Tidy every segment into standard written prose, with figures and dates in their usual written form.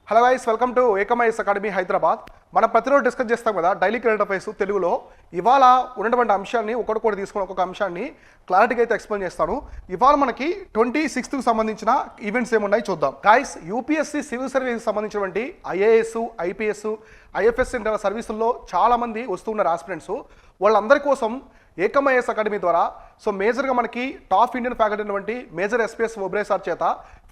Hello guys, welcome to ఏకమైఎస్ academy Hyderabad. మనం ప్రతిరోజు డిస్కస్ చేస్తాం కదా డైలీ కరెంట్ అఫైర్స్ తెలుగులో. ఇవాళ ఉన్నటువంటి అంశాన్ని ఒక్కొక్కటి తీసుకొని ఒక్కొక్క అంశాన్ని క్లారిటీగా అయితే ఎక్స్ప్లెయిన్ చేస్తాను. ఇవాళ మనకి 26కు సంబంధించిన ఈవెంట్స్ ఏమున్నాయి చూద్దాం. గైస్, యూపీఎస్సీ సివిల్ సర్వీస్కి సంబంధించినటువంటి ఐఏఎస్, ఐపీఎస్, ఐఎఫ్ఎస్ సర్వీసుల్లో చాలామంది వస్తున్నారు ఆస్పిరెంట్స్. వాళ్ళందరి కోసం ఏకమైఎస్ అకాడమీ ద్వారా మేజర్గా మనకి టాప్ ఇండియన్ ఫ్యాకల్టీ అయినటువంటి మేజర్ ఎస్పీఎస్ ఒబ్రే సార్ చేత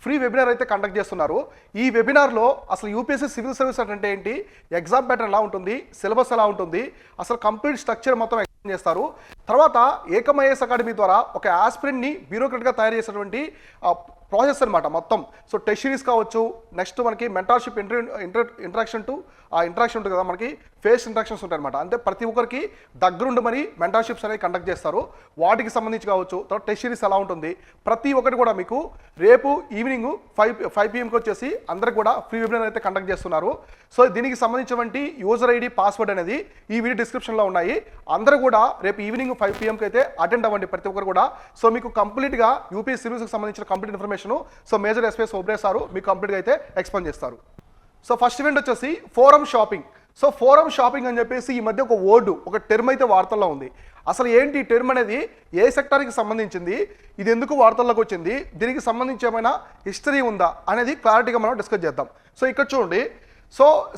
ఫ్రీ వెబినార్ అయితే కండక్ట్ చేస్తున్నారు. ఈ వెబినార్లో అసలు యూపీఎస్సీ సివిల్ సర్వీస్ అంటే ఏంటి, ఎగ్జామ్ ప్యాటర్న్ ఎలా ఉంటుంది, సిలబస్ ఎలా ఉంటుంది, అసలు కంప్లీట్ స్ట్రక్చర్ మొత్తం ఎక్స్ప్లెయిన్ చేస్తారు. తర్వాత ఏకమైఎస్ అకాడమీ ద్వారా ఒక ఆస్పిరెంట్ని బ్యూరోక్రాట్గా తయారు చేసినటువంటి ప్రాసెస్ అనమాట మొత్తం. టెస్ట్ సిరీస్ కావచ్చు, నెక్స్ట్ మనకి మెంటార్షిప్ ఇంటరాక్షన్ ఉంటుంది కదా, మనకి ఫేస్ ఇంటరాక్షన్స్ ఉంటాయి అనమాట. అంటే ప్రతి ఒక్కరికి దగ్గరుండి మరి మెంటార్షిప్స్ అనేవి కండక్ట్ చేస్తారు. వాటికి సంబంధించి కావచ్చు, తర్వాత టెస్ట్ సిరీస్ ఎలా ఉంటుంది, ప్రతి ఒక్కటి కూడా మీకు రేపు ఈవినింగ్ 5 PM వచ్చేసి అందరికి కూడా ఫ్రీ వెబినార్ అయితే కండక్ట్ చేస్తున్నారు. దీనికి సంబంధించినటువంటి యూజర్ ఐడి, పాస్వర్డ్ అనేది ఈ వీడియో డిస్క్రిప్షన్లో ఉన్నాయి. అందరూ కూడా రేపు ఈవినింగ్ 5 PM అయితే అటెండ్ అవ్వండి ప్రతి ఒక్కరు కూడా. మీకు కంప్లీట్గా యూపీ సిరీస్కి సంబంధించిన కంప్లీట్ ఇన్ఫర్మేషన్ మేజర్ ఎస్పీఎస్ ఒబ్రే సారు మీకు కంప్లీట్గా అయితే ఎక్స్ప్లెయిన్ చేస్తారు. ఫస్ట్ ఈవెంట్ వచ్చేసి ఫోరం షాపింగ్. ఫోరం షాపింగ్ అని చెప్పేసి ఈ మధ్య ఒక వర్డ్, ఒక టర్మ్ అయితే వార్తల్లో ఉంది. అసలు ఏంటి ఈ టర్మ్ అనేది, ఏ సెక్టార్కి సంబంధించింది, ఇది ఎందుకు వార్తల్లోకి వచ్చింది, దీనికి సంబంధించి ఏమైనా హిస్టరీ ఉందా అనేది క్లారిటీగా మనం డిస్కస్ చేద్దాం. ఇక్కడ చూడండి,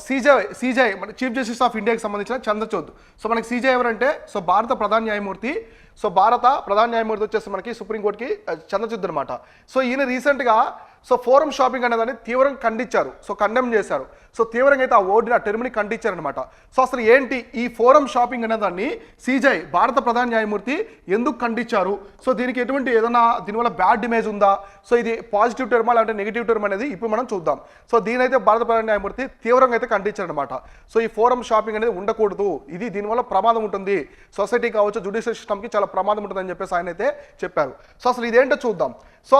సిజేఐ మన చీఫ్ జస్టిస్ ఆఫ్ ఇండియాకి సంబంధించిన చంద్రచూడ్. మనకి సిజేఐ ఎవరంటే భారత ప్రధాన న్యాయమూర్తి. భారత ప్రధాన న్యాయమూర్తి వచ్చేసి మనకి సుప్రీంకోర్టుకి చంద్రచూడ్ అనమాట. ఈయన రీసెంట్గా ఫోరం షాపింగ్ అనేదాన్ని తీవ్రంగా ఖండించారు, కండెమ్ చేశారు. తీవ్రంగా అయితే ఆ వర్డ్ని, ఆ టర్మ్ని ఖండించారనమాట. అసలు ఏంటి ఈ ఫోరం షాపింగ్ అనేదాన్ని సిజేఐ భారత ప్రధాన న్యాయమూర్తి ఎందుకు ఖండించారు, దీనికి ఎటువంటి ఏదైనా దీనివల్ల బ్యాడ్ ఇమేజ్ ఉందా, ఇది పాజిటివ్ టర్మా లేదంటే నెగిటివ్ టర్మ్ అనేది ఇప్పుడు మనం చూద్దాం. దీనైతే భారత ప్రధాన న్యాయమూర్తి తీవ్రంగా అయితే ఖండించారనమాట. ఈ ఫోరం షాపింగ్ అనేది ఉండకూడదు, ఇది దీనివల్ల ప్రమాదం ఉంటుంది, సొసైటీ కావచ్చు, జ్యుడిషియల్ సిస్టమ్కి చాలా ప్రమాదం ఉంటుందని చెప్పేసి ఆయన అయితే చెప్పారు. అసలు ఇదేంటో చూద్దాం.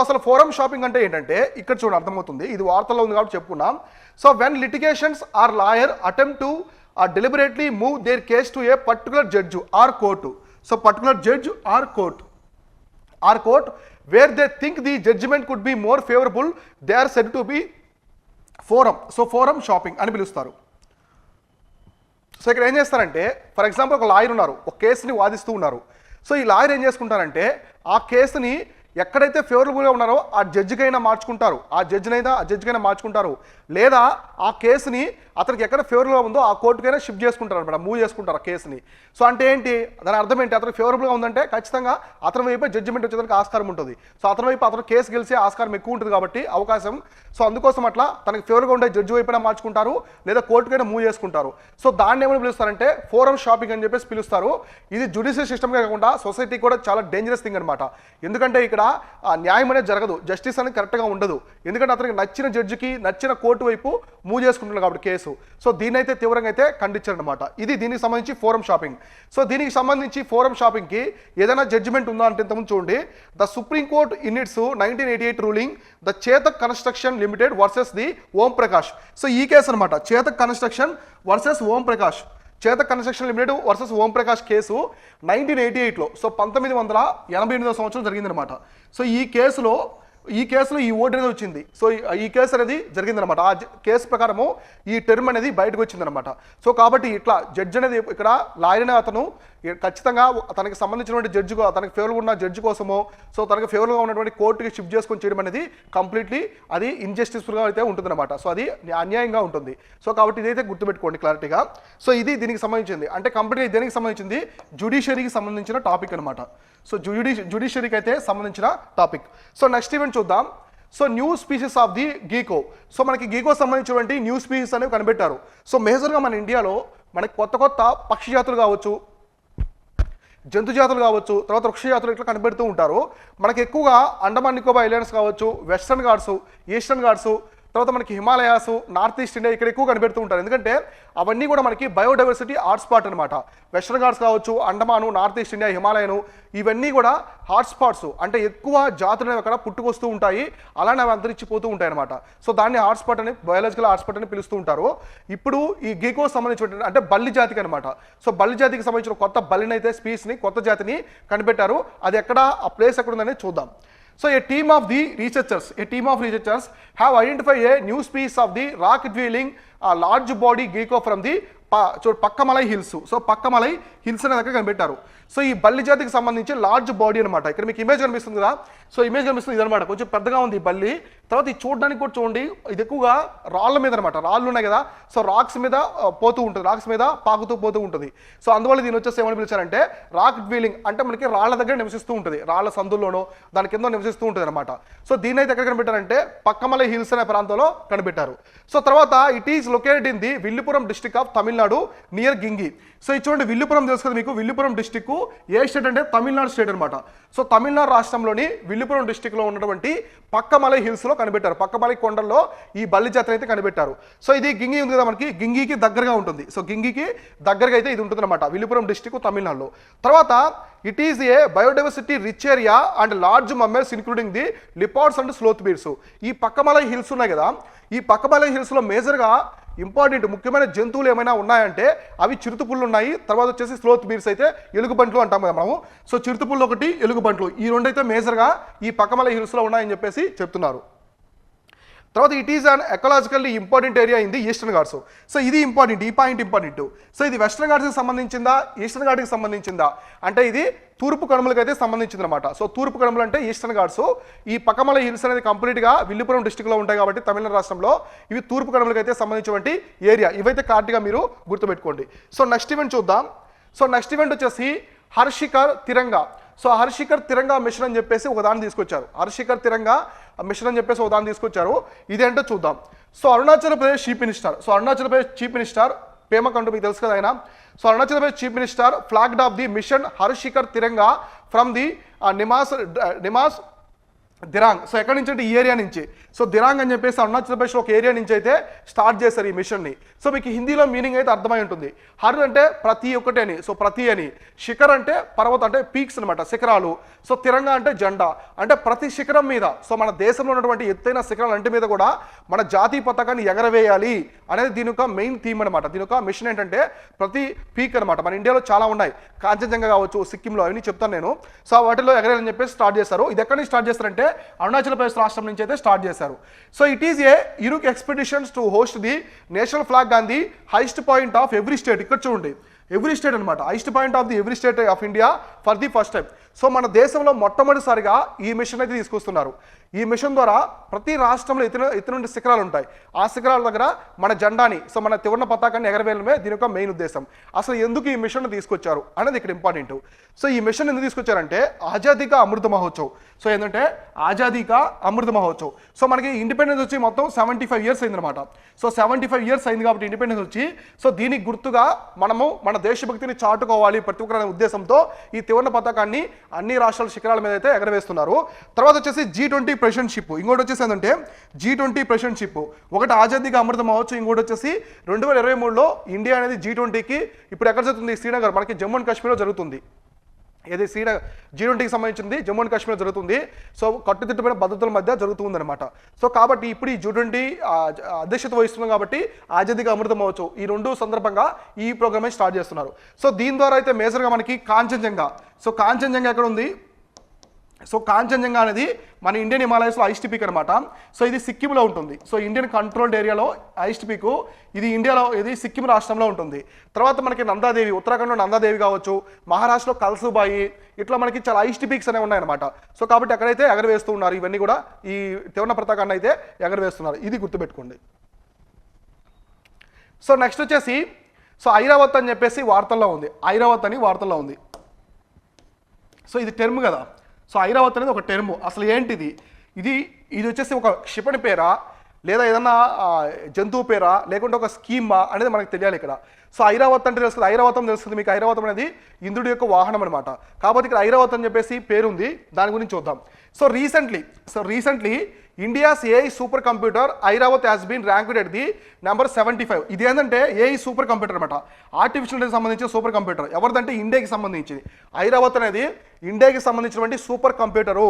అసలు ఫోరం షాపింగ్ అంటే ఏంటంటే ఇక్కడ చూడండి అర్థమవుతుంది, ఇది వార్తల్లో ఉంది కాబట్టి చెప్పుకున్నాం. When litigations are lawyer attempt to deliberately move their case to a particular judge or court. Particular judge or court where they think the judgment could be more favorable, they are said to be forum. Forum shopping అని పిలుస్తారు. ఇక్కడ ఏం చేస్తారంటే, for example ఒక lawyer ఉన్నారు, ఒక కేసుని వాదిస్తూ ఉన్నారు. ఈ లాయర్ ఏం చేసుకుంటారంటే ఆ కేసుని ఎక్కడైతే ఫేవరబుల్గా ఉన్నారో ఆ జడ్జికైనా మార్చుకుంటారు, ఆ జడ్జికైనా మార్చుకుంటారు, లేదా ఆ కేసుని అతనికి ఎక్కడ ఫేవరబుల్గా ఉందో ఆ కోర్టుకైనా షిఫ్ట్ చేసుకుంటారు అనమాట, మూవ్ చేసుకుంటారు ఆ కేసుని. అంటే ఏంటి, దాని అర్థం ఏంటి, అతనికి ఫేవరబుల్గా ఉందంటే ఖచ్చితంగా అతని వైపు జడ్జిమెంట్ వచ్చేదానికి ఆస్కారం ఉంటుంది. అతని వైపు అతను కేసు గెలిచే ఆస్కారం ఎక్కువ ఉంటుంది కాబట్టి అవకాశం. అందుకోసం అట్లా తనకి ఫేవర్గా ఉండే జడ్జి వైపున మార్చుకుంటారు, లేదా కోర్టుకైనా మూవ్ చేసుకుంటారు. దాన్ని ఏమైనా పిలుస్తారంటే ఫోరం షాపింగ్ అని చెప్పేసి పిలుస్తారు. ఇది జ్యుడిషియల్ సిస్టమ్గా కాకుండా సొసైటీ కూడా చాలా డేంజరస్ థింగ్ అనమాట. ఎందుకంటే ఇక్కడ న్యాయం అనేది జరగదు, జస్టిస్ అనేది కరెక్ట్గా ఉండదు. ఎందుకంటే అతనికి నచ్చిన జడ్జికి నచ్చిన కోర్టు వైపు మూవ్ చేసుకుంటున్నారు కాబట్టి కేసు. దీన్ని అయితే తీవ్రంగా అయితే ఖండించారనమాట. ఇది దీనికి సంబంధించి ఫోరం షాపింగ్. దీనికి సంబంధించి ఫోరం షాపింగ్కి ఏదైనా జడ్జిమెంట్ ఉందా అంటే ఇంతకుముందు చూడండి, the supreme court in its 1988 ruling the Chetak construction limited versus the Om Prakash. ఈ కేసు అనమాట, Chetak construction versus Om Prakash. Chetak construction limited versus Om Prakash case 1988లో 1988వ సంవత్సరం జరిగిందనమాట. ఈ కేసులో ఈ ఓటు అనేది వచ్చింది. ఈ కేసు అనేది జరిగిందనమాట. ఆ కేసు ప్రకారము ఈ టర్మ్ అనేది బయటకు వచ్చిందనమాట. కాబట్టి ఇట్లా జడ్జి అనేది ఇక్కడ లాయర్ అనే అతను ఖచ్చితంగా తనకి సంబంధించినటువంటి జడ్జి, తనకి ఫేవర్గా ఉన్న జడ్జి కోసమో తనకి ఫేవర్గా ఉన్నటువంటి కోర్టుకి షిఫ్ట్ చేసుకొని చేయడం అనేది కంప్లీట్లీ అది ఇన్జస్టిస్ఫుల్గా అయితే ఉంటుందన్నమాట. అది అన్యాయంగా ఉంటుంది. కాబట్టి ఇదైతే గుర్తుపెట్టుకోండి క్లారిటీగా. ఇది దీనికి సంబంధించింది, అంటే కంప్లీట్గా దేనికి సంబంధించింది, జ్యుడిషియరీకి సంబంధించిన టాపిక్ అనమాట. జ్యుడిషియరీకి అయితే సంబంధించిన టాపిక్. నెక్స్ట్ ఈవెంట్ చూద్దాం. New species of the gecko. మనకి గీకో సంబంధించినటువంటి న్యూ స్పీషీస్ అనేవి కనిపెట్టారు. మేజర్గా మన ఇండియాలో మనకి కొత్త పక్షి జాతులు కావచ్చు, జంతు జాతులు కావచ్చు, తర్వాత వృక్ష జాతులు ఇట్లా కనిపెడుతూ ఉంటారు. మనకి ఎక్కువగా అండమాన్ నికోబార్ ఐలాండ్స్ కావచ్చు, వెస్టర్న్ ఘాట్స్, ఈస్టర్న్ ఘాట్స్, తర్వాత మనకి హిమాలయాస్, నార్త్ ఈస్ట్ ఇండియా ఇక్కడ ఎక్కువ కనిపెడుతూ ఉంటారు. ఎందుకంటే అవన్నీ కూడా మనకి బయోడైవర్సిటీ హాట్స్పాట్ అనమాట. వెస్టర్న్ ఘాట్స్ కావచ్చు, అండమాను, నార్త్ ఈస్ట్ ఇండియా, హిమాలయను, ఇవన్నీ కూడా హాట్స్పాట్స్. అంటే ఎక్కువ జాతులు అనేవి అక్కడ పుట్టుకొస్తూ ఉంటాయి, అలానే అవి అంతరించిపోతూ ఉంటాయి అనమాట. దాన్ని హాట్స్పాట్ అని, బయాలజికల్ హాట్స్పాట్ అని పిలుస్తూ ఉంటారు. ఇప్పుడు ఈ గీకో సంబంధించిన అంటే బల్లి జాతికి అనమాట. బల్లి జాతికి సంబంధించిన కొత్త బల్లిని అయితే స్పీస్ని, కొత్త జాతిని కనిపెట్టారు. అది ఎక్కడ, ఆ ప్లేస్ ఎక్కడ ఉందనేది చూద్దాం. So a team of researchers have identified a new species of the rock dwelling large body gecko from the Pakkamalai hills. So Pakkamalai hills అనే దగ్గర కనిపెట్టారు. సో ఈ బల్లి జాతికి సంబంధించి లార్జ్ బాడీ అనమాట. ఇక్కడ మీకు ఇమేజ్ కనిపిస్తుంది కదా, సో ఇమేజ్ కనిపిస్తుంది ఇదనమాట. కొంచెం పెద్దగా ఉంది ఈ బల్లి. తర్వాత ఇది చూడడానికి కూడా చూడండి, ఇది ఎక్కువగా రాళ్ళ మీద అనమాట, రాళ్ళు ఉన్నాయి కదా, సో రాక్స్ మీద పోతూ ఉంటుంది, రాక్స్ మీద పాకుతూ పోతూ ఉంటుంది. సో అందువల్ల దీని వచ్చేసి ఏమని పిలిచారంటే రాక్ డ్వీలింగ్, అంటే మనకి రాళ్ళ దగ్గర నివసిస్తూ ఉంటుంది, రాళ్ళ సందుల్లోనో దాని కింద నివసిస్తూ ఉంటుంది అనమాట. సో దీన్ని అయితే ఎక్కడ కనిపెట్టారంటే పక్కమలై హిల్స్ అనే ప్రాంతంలో కనిపెట్టారు. సో తర్వాత it is located in the Villupuram district of Tamil Nadu near గింగి. సో ఇది చూడండి, విల్లుపురం తెలుసు కదా మీకు, విల్లుపురం డిస్టిక్ ఏ స్టేట్ అంటే తమిళనాడు స్టేట్ అనమాట. సో తమిళనాడు రాష్ట్రంలోని విల్లుపురం డిస్టిక్లో ఉన్నటువంటి పక్కమలై హిల్స్లో కనిపెట్టారు, పక్కమలై కొండల్లో ఈ బల్లి జాతిని అయితే కనిపెట్టారు. సో ఇది గింగి ఉంది కదా మనకి, గింగికి దగ్గరగా ఉంటుంది. సో గింగికి దగ్గరగా అయితే ఇది ఉంటుంది అనమాట, విల్లుపురం డిస్టిక్ తమిళనాడులో. తర్వాత it is a biodiversity rich area and large mammals including the leopards and sloth bears. ఈ పక్కమలై హిల్స్ ఉన్నాయి కదా, ఈ పక్కమలై హిల్స్లో మేజర్గా ఇంపార్టెంట్ ముఖ్యమైన జంతువులు ఏమైనా ఉన్నాయంటే అవి చిరుతపుళ్ళు ఉన్నాయి, తర్వాత వచ్చేసి స్లోత్ బీర్స్ అయితే ఎలుగుబంట్లు అంటాం కదా మనము. సో చిరుతపుళ్ళు ఒకటి, ఎలుగుబంట్లు, ఈ రెండు అయితే మేజర్గా ఈ పక్కమలై హిల్స్లో ఉన్నాయని చెప్పేసి చెప్తున్నారు. తర్వాత it is an ecologically important area in the eastern Ghats. So ఇది ఇంపార్టెంట్, ఈ పాయింట్ ఇంపార్టెంట్. సో ఇది వెస్టర్న్ ఘాట్స్కి సంబంధించిందా ఈస్టర్న్ ఘాట్కి సంబంధించిందా అంటే ఇది తూర్పు కనుమలకు అయితే సంబంధించింది అనమాట. సో తూర్పు కనుమలు అంటే ఈస్టర్న్ ఘాట్స్. ఈ పక్కమలై హిల్స్ అనేది కంప్లీట్గా విల్లుపురం డిస్టిక్లో ఉంటాయి కాబట్టి తమిళనాడు రాష్ట్రంలో ఇవి తూర్పు కనుమలకు అయితే సంబంధించినటువంటి ఏరియా. ఇవైతే కరెక్ట్గా మీరు గుర్తుపెట్టుకోండి. సో నెక్స్ట్ ఈవెంట్ చూద్దాం. సో నెక్స్ట్ ఈవెంట్ వచ్చేసి హర్షికర్ తిరంగా. సో హర్షికర్ తిరంగా మిషన్ అని చెప్పేసి ఒక దాన్ని తీసుకొచ్చారు, హర్షికర్ తిరంగా మిషన్ అని చెప్పేసి ఒక దాన్ని తీసుకొచ్చారు. ఇదేంటో చూద్దాం. So Arunachal Pradesh chief minister, so Arunachal Pradesh chief minister Pema Khandu మీకు తెలుసు కదా ఆయన. So Arunachal Pradesh chief minister flagged off the mission Har Shikhar Tiranga from the NIMAS Dirang. So ఎక్కడి నుంచి అంటే ఈ ఏరియా నుంచి. సో దిరాంగ్ అని చెప్పేసి అరుణాచల్ ప్రదేశ్లో ఒక ఏరియా నుంచి అయితే స్టార్ట్ చేశారు ఈ మిషన్ని. సో మీకు హిందీలో మీనింగ్ అయితే అర్థమై ఉంటుంది. హర్ అంటే ప్రతి ఒక్కటి అని, సో ప్రతి అని. శిఖర్ అంటే పర్వతం అంటే పీక్స్ అనమాట, శిఖరాలు. సో తిరంగా అంటే జెండా, అంటే ప్రతి శిఖరం మీద, సో మన దేశంలో ఉన్నటువంటి ఎత్తైన శిఖరాలంటి మీద కూడా మన జాతీయ పతాకాన్ని ఎగరవేయాలి అనేది దీని యొక్క మెయిన్ థీమ్ అనమాట. దీని యొక్క మిషన్ ఏంటంటే ప్రతి పీక్ అనమాట. మన ఇండియాలో చాలా ఉన్నాయి, కాంచనజంగా కావచ్చు, సిక్కింలో, అవన్నీ చెప్తాను నేను. సో వాటిలో ఎగరేయాలని చెప్పేసి స్టార్ట్ చేశారు. ఇది ఎక్కడి నుంచి స్టార్ట్ చేస్తారంటే అరుణాచల్ ప్రదేశ్ రాష్ట్రం నుంచి అయితే స్టార్ట్ చేశారు. So it is a unique expeditions to host the national flag on the highest point of every state. ఇక్కడ చూడండి, ఎవ్రీ స్టేట్ అనమాట, highest point of the every state of India for the first time. So మన దేశంలో మొట్టమొదటిసారిగా ఈ machine అయితే తీసుకొస్తున్నారు. ఈ మిషన్ ద్వారా ప్రతి రాష్ట్రంలో ఎత్తున శిఖరాలు ఉంటాయి, ఆ శిఖరాల దగ్గర మన జెండాని, సో మన త్రివర్ణ పతాకాన్ని ఎగరవేయడమే దీని యొక్క మెయిన్ ఉద్దేశం. అసలు ఎందుకు ఈ మిషన్ తీసుకొచ్చారు అనేది ఇక్కడ ఇంపార్టెంట్. సో ఈ మిషన్ ఎందుకు తీసుకొచ్చారంటే ఆజాదీ కా అమృత మహోత్సవ్. సో ఏంటంటే ఆజాదీ కా అమృత మహోత్సవ్. సో మనకి ఇండిపెండెన్స్ వచ్చి మొత్తం 75 ఇయర్స్ అయిందనమాట. సో 75 ఇయర్స్ అయింది కాబట్టి ఇండిపెండెన్స్ వచ్చి, సో దీనికి గుర్తుగా మనము మన దేశభక్తిని చాటుకోవాలి ప్రతి ఒక్కరి ఉద్దేశంతో ఈ త్రివర్ణ పతాకాన్ని అన్ని రాష్ట్రాల శిఖరాల మీద అయితే ఎగరవేస్తున్నారు. తర్వాత వచ్చేసి G20 ప్రెసిడెంట్షిప్, ఇంకోటి వచ్చేసి ఏంటంటే G20 ప్రెసిడెంట్షిప్. ఒకటి ఆజాదీ కా అమృత మహోత్సవ్, ఇంకోటి వచ్చేసి 2023లో ఇండియా అనేది G20కి ఇప్పుడు ఎక్కడ జరుగుతుంది, శ్రీనగర్, మనకి జమ్మూ అండ్ కాశ్మీర్లో జరుగుతుంది. ఏది G20కి సంబంధించింది జమ్మూ అండ్ కాశ్మీర్ జరుగుతుంది. సో కట్టుదిట్టమైన భద్రతల మధ్య జరుగుతుంది అనమాట. సో కాబట్టి ఇప్పుడు ఈ G20 అధ్యక్షత వహిస్తున్నాం కాబట్టి ఆజాదీ కా అమృత మహోత్సవ్ ఈ రెండు సందర్భంగా ఈ ప్రోగ్రామ్ స్టార్ట్ చేస్తున్నారు. సో దీని ద్వారా అయితే మేజర్గా మనకి కాంచనజంగా, సో కాంచనజంగా ఎక్కడ ఉంది, సో కాంచనజంగా అనేది మన ఇండియన్ హిమాలయస్లో హైయెస్ట్ పీక్ అనమాట. సో ఇది సిక్కింలో ఉంటుంది. సో ఇండియన్ కంట్రోల్డ్ ఏరియాలో హైయెస్ట్ పీకు ఇది ఇండియాలో, ఇది సిక్కిం రాష్ట్రంలో ఉంటుంది. తర్వాత మనకి నందాదేవి, ఉత్తరాఖండ్లో నందాదేవి కావచ్చు, మహారాష్ట్రలో కల్సుబాయి, ఇట్లా మనకి చాలా హైయెస్ట్ పీక్స్ అనేవి ఉన్నాయన్నమాట. సో కాబట్టి అక్కడైతే ఎగరవేస్తూ ఉన్నారు, ఇవన్నీ కూడా ఈ త్రివర్ణ పతాకాన్ని అయితే ఎగరవేస్తున్నారు, ఇది గుర్తుపెట్టుకోండి. సో నెక్స్ట్ వచ్చేసి సో ఐరావత్ అని చెప్పేసి వార్తల్లో ఉంది, ఐరావత్ అని వార్తల్లో ఉంది. సో ఇది టర్మ్ కదా, సో ఐరావత్ అనేది ఒక టర్ము. అసలు ఏంటిది, ఇది వచ్చేసి ఒక క్షిపణి పేరా లేదా ఏదన్నా జంతువు పేరా లేకుంటే ఒక స్కీమా అనేది మనకు తెలియాలి ఇక్కడ. సో ఐరావత్ అంటే తెలుస్తుంది, ఐరావతం తెలుస్తుంది మీకు. ఐరావతం అనేది ఇంద్రుడి యొక్క వాహనం అనమాట. కాబట్టి ఇక్కడ ఐరావత్ అని చెప్పేసి పేరుంది, దాని గురించి చూద్దాం. So recently India's AI supercomputer Airavat has been ranked at the number 75. ఇది ఏంటంటే ఏఐ సూపర్ కంప్యూటర్ అనమాట, ఆర్టిఫిషియల్ ఇంటెలిజెన్స్ సంబంధించిన సూపర్ కంప్యూటర్. ఎవరిదంటే ఇండియాకి సంబంధించింది. ఐరావత్ అనేది ఇండియాకి సంబంధించినటువంటి supercomputer,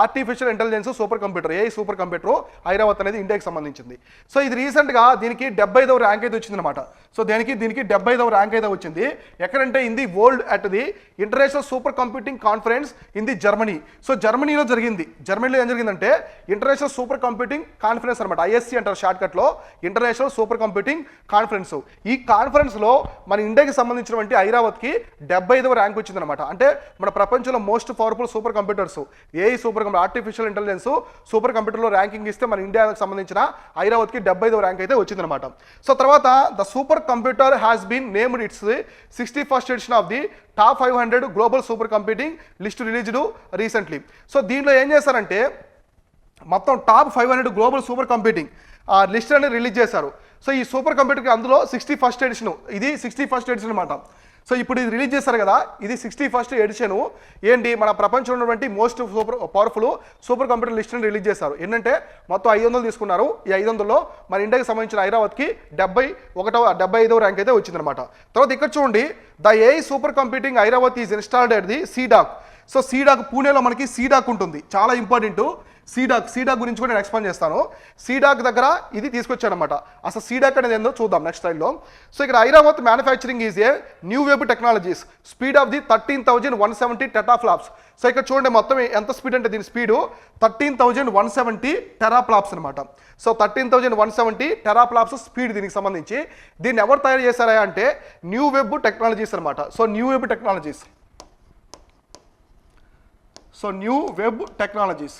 artificial intelligence supercomputer, AI supercomputer Airavat అనేది ఇండియాకి సంబంధించింది. సో ఇది రీసెంట్గా దీనికి 75వ ర్యాంక్ అయితే వచ్చిందనమాట. సో దీనికి 75వ ర్యాంక్ అయితే వచ్చింది. ఎక్కడంటే in the world at the international super computing conference in the Germany. So జర్మనీలో జరిగింది. జర్మనీలో ఏం జరిగిందంటే ఇంటర్నేషనల్ సూపర్ కంప్యూటింగ్ కాన్ఫరెన్స్ అనమాట, ఐఎస్సి అంటారు షార్ట్కట్లో, ఇంటర్నేషనల్ సూపర్ కంప్యూటింగ్ కాన్ఫరెన్స్. ఈ కాన్ఫరెన్స్లో మన ఇండియాకి సంబంధించినటువంటి ఐరావత్కి 75వ ర్యాంక్ వచ్చిందనమాట. అంటే మన ప్రపంచంలో most powerful super computers, AI super computer, artificial intelligence super కంప్యూటర్లో ర్యాంకింగ్ ఇస్తే మన ఇండియాకి సంబంధించిన ఐరావత్కి 75వ ర్యాంక్ అయితే వచ్చిందనమాట. సో తర్వాత the supercomputer has been named its 61st edition of the top 500 global supercomputing list released recently. So దీంట్లో ఏం చేశారంటే మొత్తం top 500 global supercomputing list అనేది రిలీజ్ చేశారు. సో ఈ సూపర్ కంప్యూటర్కి అందులో 61st ఎడిషన్, ఇది 61st ఎడిషన్ అనమాట. సో ఇప్పుడు ఇది రిలీజ్ చేశారు కదా, ఇది 61st ఎడిషన్. ఏంటి, మన ప్రపంచంలో ఉన్నటువంటి మోస్ట్ పవర్ఫుల్ సూపర్ కంప్యూటర్ లిస్ట్ని రిలీజ్ చేశారు. ఏంటంటే మొత్తం 500 తీసుకున్నారు. ఈ 500లో మన ఇండియాకి సంబంధించిన ఐరావత్కి 75వ ర్యాంక్ అయితే వచ్చిందనమాట. తర్వాత ఇక్కడ చూడండి, the AI super computing Airavat is installed at the C-DAC. So C-DAC, పూణేలో మనకి సీడాక్ ఉంటుంది, చాలా ఇంపార్టెంట్. సీడాక్ గురించి కూడా నేను ఎక్స్ప్లెయిన్ చేస్తాను. సీడాక్ దగ్గర ఇది తీసుకొచ్చానమాట. అసలు సీడాక్ అనేది ఏందో చూద్దాం నెక్స్ట్ స్లైడ్లో. సో ఇక్కడ Airawat manufacturing is a new web technologies speed of the 13,170 teraflops. So ఇక్కడ చూడండి మొత్తం ఎంత స్పీడ్ అంటే దీని స్పీడు 13,170 టెరాఫ్లాప్స్ అనమాట. సో 13,170 టెరాఫ్లాప్స్ స్పీడ్ దీనికి సంబంధించి. దీన్ని ఎవరు తయారు చేశారా అంటే న్యూ వెబ్ టెక్నాలజీస్ అనమాట. So new web technologies, new web technologies.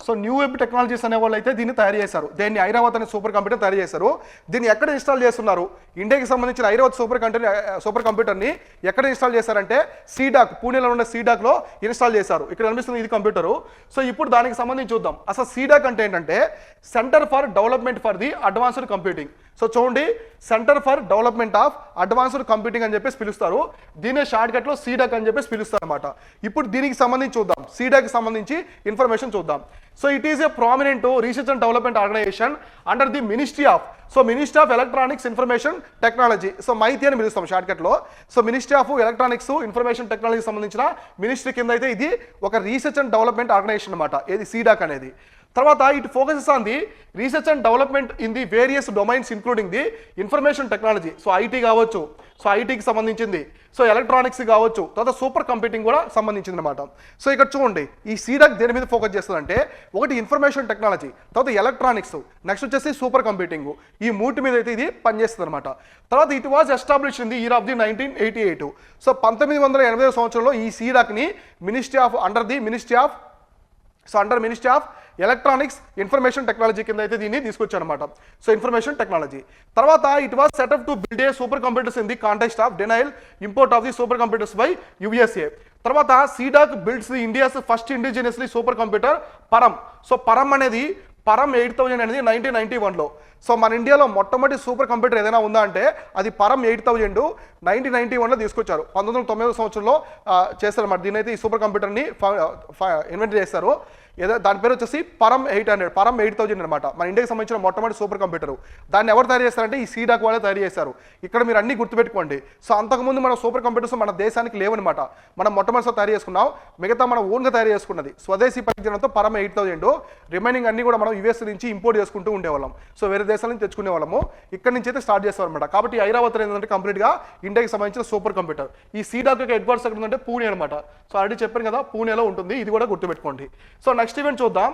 So new web technologies అనే వాళ్ళు అయితే దీన్ని తయారు చేశారు. దీన్ని ఐరావత్ అనే సూపర్ కంప్యూటర్ తయారు చేశారు. దీన్ని ఎక్కడ ఇన్స్టాల్ చేస్తున్నారు, ఇండియాకి సంబంధించిన ఐరావత్ సూపర్ కంప్యూటర్ని ఎక్కడ ఇన్స్టాల్ చేశారంటే సీడాక్, పూణేలో ఉన్న సీడాక్లో ఇన్స్టాల్ చేశారు. ఇక్కడ కనిపిస్తుంది ఇది కంప్యూటరు. సో ఇప్పుడు దానికి సంబంధించి చూద్దాం. అసలు సీడాక్ అంటే ఏంటంటే centre for development for the advanced computing. So చూడండి, centre for development of advanced computing అని చెప్పేసి పిలుస్తారు. దీనే షార్ట్కట్లో సీడాక్ అని చెప్పేసి పిలుస్తారు అనమాట. ఇప్పుడు దీనికి సంబంధించి చూద్దాం, సీడాక్ సంబంధించి ఇన్ఫర్మేషన్ చూద్దాం. So it is a prominent research and development organisation under the ministry of electronics information technology. So MeitY అని పిలుస్తాం షార్ట్కట్లో. So ministry of electronics information technology సంబంధించిన మినిస్ట్రీ కింద అయితే ఇది ఒక రీసెర్చ్ అండ్ డెవలప్మెంట్ ఆర్గనైజేషన్ అనమాట, ఏది సీడాక్ అనేది. తర్వాత it focuses on the research and development in the various domains including the information technology. So IT కావచ్చు, సో ఐటీకి సంబంధించింది, సో ఎలక్ట్రానిక్స్ కావచ్చు, తర్వాత సూపర్ కంప్యూటింగ్ కూడా సంబంధించింది అనమాట. సో ఇక్కడ చూడండి, ఈ సీడాక్ దేని మీద ఫోకస్ చేస్తుందంటే ఒకటి ఇన్ఫర్మేషన్ టెక్నాలజీ, తర్వాత ఎలక్ట్రానిక్స్, నెక్స్ట్ వచ్చేసి సూపర్ కంప్యూటింగ్. ఈ మూటి మీద అయితే ఇది పనిచేస్తుంది అనమాట. తర్వాత it was establish in the year of the 1988. So 1980 సంవత్సరంలో ఈ సీడాక్ని under ministry of electronics information technology కింద అయితే దీన్ని తీసుకొచ్చారనమాట. So information technology. తర్వాత it was set up to build a super computers in the context of denial import of the super computers by USA. తర్వాత C-DAC builds the India's first indigenously super computer పరం. So పరం 8000 అనేది 1991లో. So మన ఇండియాలో మొట్టమొదటి super computer ఏదైనా ఉందా అంటే అది పరం 8000 1991లో తీసుకొచ్చారు. 1990 సంవత్సరంలో చేశారన్నమాట. దీనైతే ఈ సూపర్ కంప్యూటర్ని ఇన్వెంట్ చేశారు. దాని పేరు వచ్చేసి పరం 8000 అనమాట. మన ఇండియాకి సంబంధించిన మొట్టమొదటి సూపర్ కంప్యూటర్. దాన్ని ఎవరు తయారు చేస్తారంటే ఈ సీడాక్ వాళ్ళే తయారు చేశారు. ఇక్కడ మీరు అన్ని గుర్తుపెట్టుకోండి. సో అంతకుముందు మన సూపర్ కంప్యూటర్స్ మన దేశానికి లేవనమాట. మనం మొట్టమొదటిసారి తయారు చేసుకున్నాం, మిగతా మనం ఓన్గా తయారు చేసుకున్నది స్వదేశీ పరిజ్ఞానంతో పరం 8000. రిమైనింగ్ అన్ని కూడా మనం యూఎస్ నుంచి ఇంపోర్ట్ చేసుకుంటూ ఉండేవాళ్ళం. సో వేరే దేశాల నుంచి తెచ్చుకునే వాళ్ళము, ఇక్కడ నుంచి అయితే స్టార్ట్ చేస్తాం అనమాట. కాబట్టి ఐరావత్ ఏంటంటే కంప్లీట్గా ఇండియాకి సంబంధించిన సూపర్ కంప్యూటర్. ఈ సీడాక్ యొక్క హెడ్ క్వార్టర్స్ ఎక్కడ ఉందంటే పూణే అనమాట. సో ఆల్రెడీ చెప్పాను కదా, పూణేలో ఉంటుంది. ఇది కూడా గుర్తుపెట్టుకోండి. సో నెక్స్ట్ ఈవెంట్ చూద్దాం.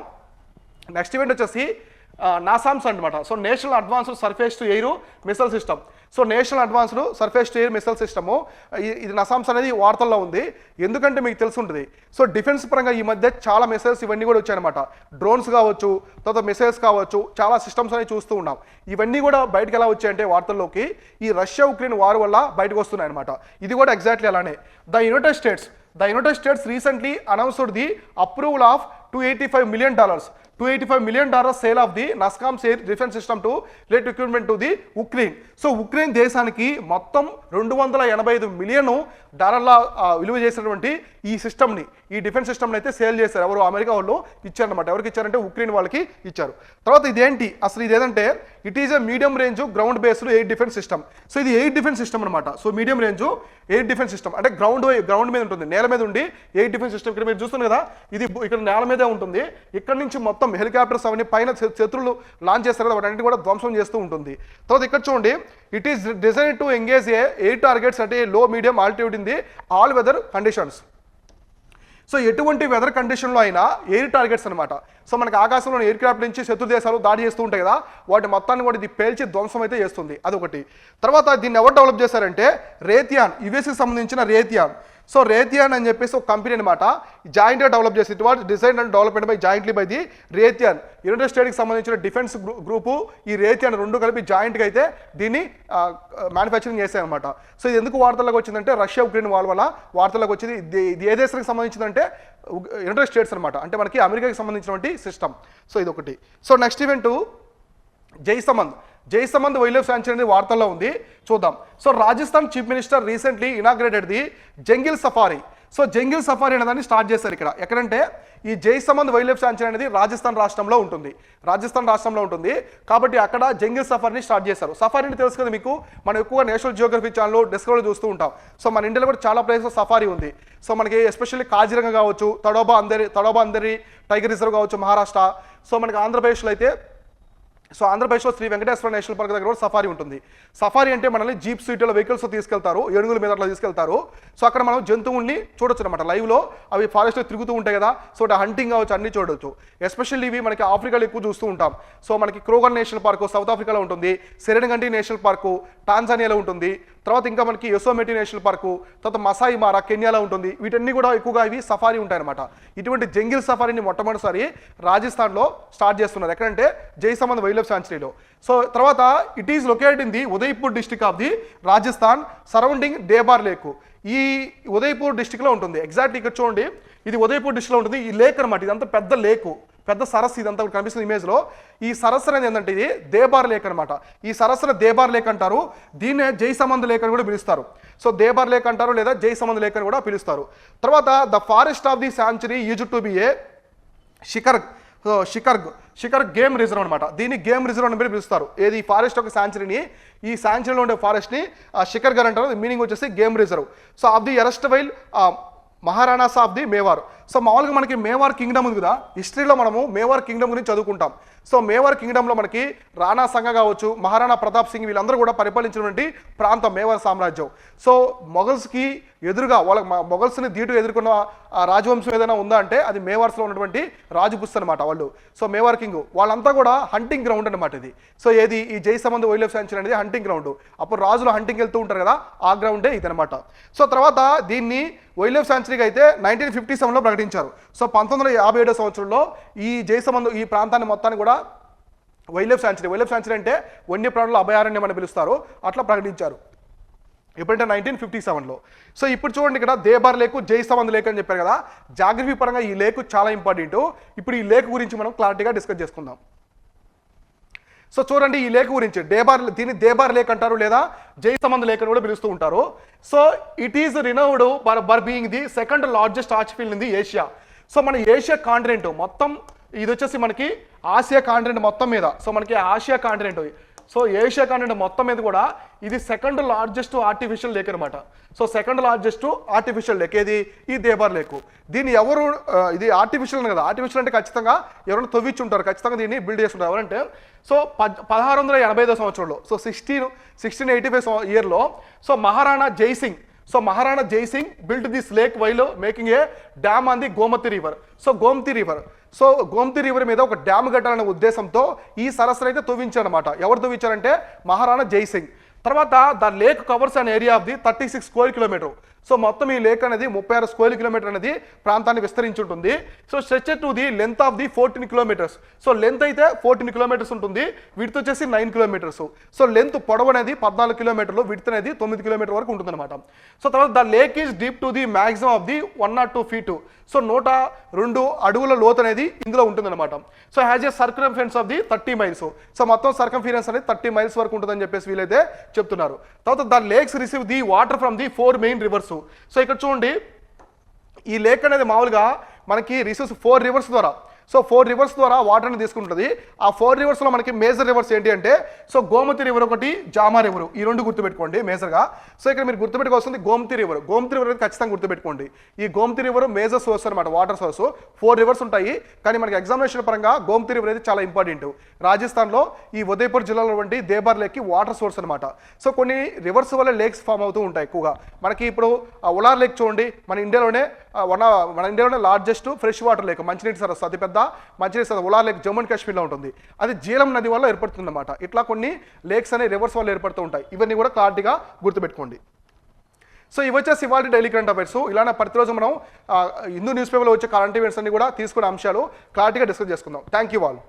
నెక్స్ట్ ఈవెంట్ వచ్చేసి నాసామ్స్ అనమాట. So national advanced surface to air missile system. So national advanced surface to air missile system, ఇది నాసామ్స్ అనేది వార్తల్లో ఉంది. ఎందుకంటే మీకు తెలుసుంటుంది. సో డిఫెన్స్ పరంగా ఈ మధ్య చాలా మిసైల్స్ ఇవన్నీ కూడా వచ్చాయన్నమాట. డ్రోన్స్ కావచ్చు, తర్వాత మిసైల్స్ కావచ్చు, చాలా సిస్టమ్స్ అనేవి చూస్తూ ఉన్నాం. ఇవన్నీ కూడా బయటకు ఎలా వచ్చాయంటే వార్తల్లోకి ఈ రష్యా ఉక్రెయిన్ వార్ వల్ల బయటకు వస్తున్నాయి అనమాట. ఇది కూడా ఎగ్జాక్ట్లీ అలానే. The United states recently announced the approval of $285 million. $285 million sale of the NASCOM's air defense system to relate equipment to the Ukraine. So Ukraine దేశానికి మొత్తం $285 మిలియన్ విలువ చేసినటువంటి ఈ సిస్టమ్ని, ఈ డిఫెన్స్ సిస్టమ్ని అయితే సేల్ చేశారు. ఎవరు? అమెరికా వాళ్ళు ఇచ్చారనమాట. ఎవరికి ఇచ్చారంటే ఉక్రెయిన్ వాళ్ళకి ఇచ్చారు. తర్వాత ఇదేంటి అసలు? ఇది ఏదంటే it is a medium range ground based air defence system. So ఇది ఎయిర్ డిఫెన్స్ సిస్టమ్ అనమాట. So medium range air defence system అంటే గ్రౌండ్ మీద ఉంటుంది, నేల మీద ఉండి ఎయిర్ డిఫెన్స్ సిస్టమ్. ఇక్కడ మీరు చూస్తున్నారు కదా, ఇది ఇక్కడ నేల మీదే ఉంటుంది. ఇక్కడ నుంచి మొత్తం హెలికాప్టర్స్ అవన్నీ పైన శత్రువులు లాంచ్ చేస్తారు కదా, వాటి కూడా ధ్వంసం చేస్తూ ఉంటుంది. తర్వాత ఇక్కడ చూడండి, it is design to engage air targets at a low medium altitude in the all weather conditions. So ఎటువంటి వెదర్ కండిషన్లో అయినా ఎయిర్ టార్గెట్స్ అనమాట. సో మనకి ఆకాశంలో ఎయిర్ క్రాఫ్ట్ నుంచి శత్రు దేశాలు దాడి చేస్తూ ఉంటాయి కదా, వాటి మొత్తాన్ని కూడా ఇది పేల్చి ధ్వంసం అయితే చేస్తుంది. అదొకటి. తర్వాత దీన్ని ఎవరు డెవలప్ చేశారంటే రేథియాన్, యుఎస్కి సంబంధించిన రేథియాన్. సో రేథియాన్ అని చెప్పేసి ఒక కంపెనీ అనమాట, జాయింట్గా డెవలప్ చేసి. It was design and development by jointly by the Raytheon. United స్టేట్స్కి సంబంధించిన డిఫెన్స్ గ్రూపు ఈ రేథియాన్ రెండు కలిపి జాయింట్గా అయితే దీన్ని మ్యానుఫ్యాక్చరింగ్ చేశాయన్నమాట. సో ఇది ఎందుకు వార్తల్లోకి వచ్చిందంటే రష్యా ఉక్రెయిన్ వాళ్ళ వల్ల వార్తల్లోకి వచ్చింది. ఇది ఏ దేశానికి సంబంధించిందంటే యునైటెడ్ స్టేట్స్ అనమాట, అంటే మనకి అమెరికాకి సంబంధించినటువంటి సిస్టమ్. సో ఇదొకటి. So next event Jaisamand wildlife sanctuary అనేది వార్తల్లో ఉంది, చూద్దాం. So Rajasthan chief minister recently inaugurated the jungle safari. So jungle safari అనే దాన్ని స్టార్ట్ చేశారు ఇక్కడ. ఎక్కడంటే ఈ జైసమంద్ వైల్డ్ లైఫ్ శాంక్చురీ అనేది రాజస్థాన్ రాష్ట్రంలో ఉంటుంది. కాబట్టి అక్కడ జంగిల్ సఫారీని స్టార్ట్ చేశారు. సఫారీని తెలుసు కదా మీకు, మనం ఎక్కువగా నేషనల్ జియోగ్రఫీ ఛానల్లో డిస్కవరీలో చూస్తూ ఉంటాం. సో మన ఇండియాలో కూడా చాలా ప్లేసెస్ సఫారీ ఉంది. సో మనకి ఎస్పెషల్లీ కాజిరంగ కావచ్చు, తడోబా అందరి టైగర్ రిజర్వ్ కావచ్చు మహారాష్ట్ర. సో మనకి ఆంధ్రప్రదేశ్లో అయితే ఆంధ్రప్రదేశ్లో శ్రీ వెంకటేశ్వర నేషనల్ పార్క్ దగ్గర కూడా సఫారీ ఉంటుంది. సఫారీ అంటే మనల్ని జీప్ సీట్లో వెహికల్స్ తీసుకెళ్తారు, ఏనుగుల మీద అట్లా తీసుకెళ్తారు. సో అక్కడ మనం జంతువుల్ని చూడొచ్చు అనమాట లైవ్లో. అవి ఫారెస్ట్లో తిరుగుతూ ఉంటాయి కదా, సో హంటింగ్ కావచ్చు, అన్ని చూడొచ్చు. ఎస్పెషల్లీ ఇవి మనకి ఆఫ్రికాలో ఎక్కువ చూస్తూ ఉంటాం. సో మనకి క్రోగర్ నేషనల్ పార్కు సౌత్ ఆఫ్రికాలో ఉంటుంది, సెరెనగంటి నేషనల్ పార్కు టాంజానియాలో ఉంటుంది, తర్వాత ఇంకా మనకి యోసోమెటి నేషనల్ పార్కు, తర్వాత మసాయి మారా కెన్యాలో ఉంటుంది. వీటన్ని కూడా ఎక్కువగా ఇవి సఫారీ ఉంటాయన్నమాట. ఇటువంటి జంగిల్ సఫారీని మొట్టమొదటిసారి రాజస్థాన్లో స్టార్ట్ చేస్తున్నారు. ఎక్కడంటే జైసమంద్ వైల్డ్ లైఫ్ శాంక్చురీలో. సో తర్వాత it is located in the Udaipur district of the Rajasthan surrounding Debar lake. ఈ ఉదయ్పూర్ డిస్ట్రిక్ట్లో ఉంటుంది. ఎగ్జాక్ట్ ఇక్కడ చూడండి, ఇది ఉదయ్పూర్ డిస్ట్రిక్ట్లో ఉంటుంది. ఈ లేక్ అనమాట, ఇదంతా పెద్ద లేకు, పెద్ద సరస్సు ఇదంతా కనిపిస్తుంది ఇమేజ్లో. ఈ సరస్సు అనేది ఏంటంటే ఇది దేబార్ లేక్ అనమాట. ఈ సరస్సును దేబార్ లేక్ అంటారు. దీన్నే జైసమంద్ లేక్ అని కూడా పిలుస్తారు. సో దేబార్ లేక్ అంటారు, లేదా జైసమంద్ లేక్ అని కూడా పిలుస్తారు. తర్వాత the forest of the sanctuary used to be a shikargah game reserve అనమాట. దీన్ని గేమ్ రిజర్వ్ అని పిలుస్తారు. ఏది ఫారెస్ట్ ఒక శాంక్చురీని, ఈ శాంక్చురీలో ఉండే ఫారెస్ట్ని షికర్గర్ అంటారు. మీనింగ్ వచ్చేసి game reserve. So of the ఎరెస్ట్ while Maharanas of the Mewar. సో మామూలుగా మనకి మేవార్ కింగ్డమ్ ఉంది కదా, హిస్టరీలో మనము మేవార్ కింగ్డమ్ గురించి చదువుకుంటాం. సో మేవార్ కింగ్డమ్లో మనకి రాణా సంగ కావచ్చు, మహారాణా ప్రతాప్ సింగ్ వీళ్ళందరూ కూడా పరిపాలించినటువంటి ప్రాంతం మేవార్ సామ్రాజ్యం. సో మొఘల్స్కి ఎదురుగా మొఘల్స్ని ధీటుగా ఎదుర్కొన్న రాజవంశం ఏదైనా ఉందా అంటే అది మేవార్స్లో ఉన్నటువంటి రాజపుస్త్ అనమాట వాళ్ళు. సో మేవార్ కింగ్ వాళ్ళంతా కూడా హంటింగ్ గ్రౌండ్ అనమాట ఇది. సో ఏది ఈ జైసమంద్ వైల్డ్ లైఫ్ శాంక్చురీ అనేది హంటింగ్ గ్రౌండ్. అప్పుడు రాజులు హంటింగ్ వెళ్తూ ఉంటారు కదా, ఆ గ్రౌండే ఇది అనమాట. సో తర్వాత దీన్ని వైల్డ్ లైఫ్ శాంక్చురీగా అయితే 1957లో ప్రకటించారు. సో 1957 సంవత్సరంలో ఈ జైసమంద్ ఈ ప్రాంతాన్ని మొత్తాన్ని కూడా వైల్డ్ లైఫ్ శాంక్చురీ అంటే వన్యప్రాణుల అభయారణ్యం అని పిలుస్తారు, అట్లా ప్రకటించారు. ఎప్పుడంటే 1957లో. సో ఇప్పుడు చూడండి, ఇక్కడ దేబార్ లేకు, జైసమంద్ లేక్ అని చెప్పారు కదా, జాగ్రఫీ పరంగా ఈ లేకు చాలా ఇంపార్టెంట్. ఇప్పుడు ఈ లేక్ గురించి మనం క్లారిటీగా డిస్కస్ చేసుకుందాం. సో చూడండి ఈ లేక్ గురించి, దీన్ని దేబార్ లేక్ అంటారు, లేదా జైసమంద్ లేక్ అని కూడా పిలుస్తూ ఉంటారు. సో ఇట్ ఈస్ రినౌడ్ బర్ being the second largest arch field in the Asia. So మన ఏషియా కాంటినెంట్ మొత్తం, ఇది వచ్చేసి మనకి ఆసియా కాంటినెంట్ మొత్తం మీద. సో మనకి Asia continent, so Asia continent మొత్తం మీద కూడా ఇది సెకండ్ లార్జెస్ట్ ఆర్టిఫిషియల్ లేక్ అనమాట. So second largest artificial lake ఏది? ఈ దేబార్ లేక్. దీన్ని ఎవరు, ఇది ఆర్టిఫిషియల్ కదా, ఆర్టిఫిషియల్ అంటే ఖచ్చితంగా ఎవరైనా తవ్వించి ఉంటారు, ఖచ్చితంగా దీన్ని బిల్డ్ చేస్తుంటారు. ఎవరంటే సో 1685 సంవత్సరంలో, సో 1685 ఇయర్లో, so Maharana Jaisingh built this lake while making a dam on the Gomati River. So Gomati river మీద ఒక డ్యామ్ కట్టాలనే ఉద్దేశంతో ఈ సరస్సును అయితే తవ్వించారనమాట. ఎవరు తవ్వించారంటే మహారాణా జైసింగ్. తర్వాత the lake covers an area of the 36 square kilometre. So మొత్తం ఈ లేక్ అనేది 36 స్క్వేర్ కిలోమీటర్ అనేది ప్రాంతాన్ని విస్తరించి ఉంటుంది. So stretched to the length of the 14 kilometres. So length అయితే 14 కిలోమీటర్స్ ఉంటుంది, విడ్త్ వచ్చేసి 9 కిలోమీటర్స్. సో లెంత్ పొడవు అనేది 14 కిలోమీటర్లు, విడ్త్ అనేది 9 కిలోమీటర్ వరకు ఉంటుంది అనమాట. సో తర్వాత the lake is deep to the maximum of the 102 feet. So 102 అడుగుల లోతు అనేది ఇందులో ఉంటుందన్నమాట. So has a circumference of the 30 miles. So మొత్తం సర్కంఫరెన్స్ అనేది 30 miles వరకు ఉంటుందని చెప్పేసి వీలైతే చెప్తున్నారు. తర్వాత the lakes receive the water from the 4 main rivers. So ఇక్కడ చూడండి, ఈ లేక్ అనేది మామూలుగా మనకి రిసీవ్స్ 4 rivers ద్వారా. సో 4 rivers ద్వారా వాటర్ని తీసుకుంటుంది. ఆ 4 riversలో మనకి మేజర్ రివర్స్ ఏంటి అంటే, సో గోమతి రివర్ ఒకటి, జామా రివర్, ఈ రెండు గుర్తుపెట్టుకోండి మేజర్గా. సో ఇక్కడ మీరు గుర్తుపెట్టుకోవాల్సింది గోమతి రివర్. గోమతి రివర్ అనేది ఖచ్చితంగా గుర్తుపెట్టుకోండి. ఈ గోమతి రివర్ మేజర్ సోర్స్ అనమాట, వాటర్ సోర్స్. 4 rivers ఉంటాయి, కానీ మనకి ఎగ్జామినేషన్ పరంగా గోమతి రివర్ అనేది చాలా ఇంపార్టెంట్. రాజస్థాన్లో ఈ ఉదయపూర్ జిల్లాలో వంటి దేబార్ లేక్కి వాటర్ సోర్స్ అనమాట. సో కొన్ని రివర్స్ వల్ల లేక్స్ ఫామ్ అవుతూ ఉంటాయి ఎక్కువగా. మనకి ఇప్పుడు ఉలార్ లేక్ చూడండి, మన ఇండియాలోనే లార్జెస్ట్ ఫ్రెష్ వాటర్ లేక్, మంచినీటి సరస్సు, అతి పెద్ద మంచినీటి సరస్సు ఉలార్ లేక్ జమ్మూ అండ్ కాశ్మీర్లో ఉంటుంది. అది జీలం నది వల్ల ఏర్పడుతుంది అన్నమాట. ఇట్లా కొన్ని లేక్స్ అనే రివర్స్ వల్ల ఏర్పడుతూ ఉంటాయి. ఇవన్నీ కూడా క్లారిటీగా గుర్తుపెట్టుకోండి. సో ఇవి వచ్చేసి ఇవాళ డైలీ కరెంట్ అఫైర్స్. ఇలానే ప్రతిరోజు మనం హిందూ న్యూస్ పేపర్లో వచ్చే కరెంట్ ఈవెంట్స్ అన్ని కూడా తీసుకునే అంశాలు క్లారిటీగా డిస్కస్ చేసుకుందాం. Thank you all.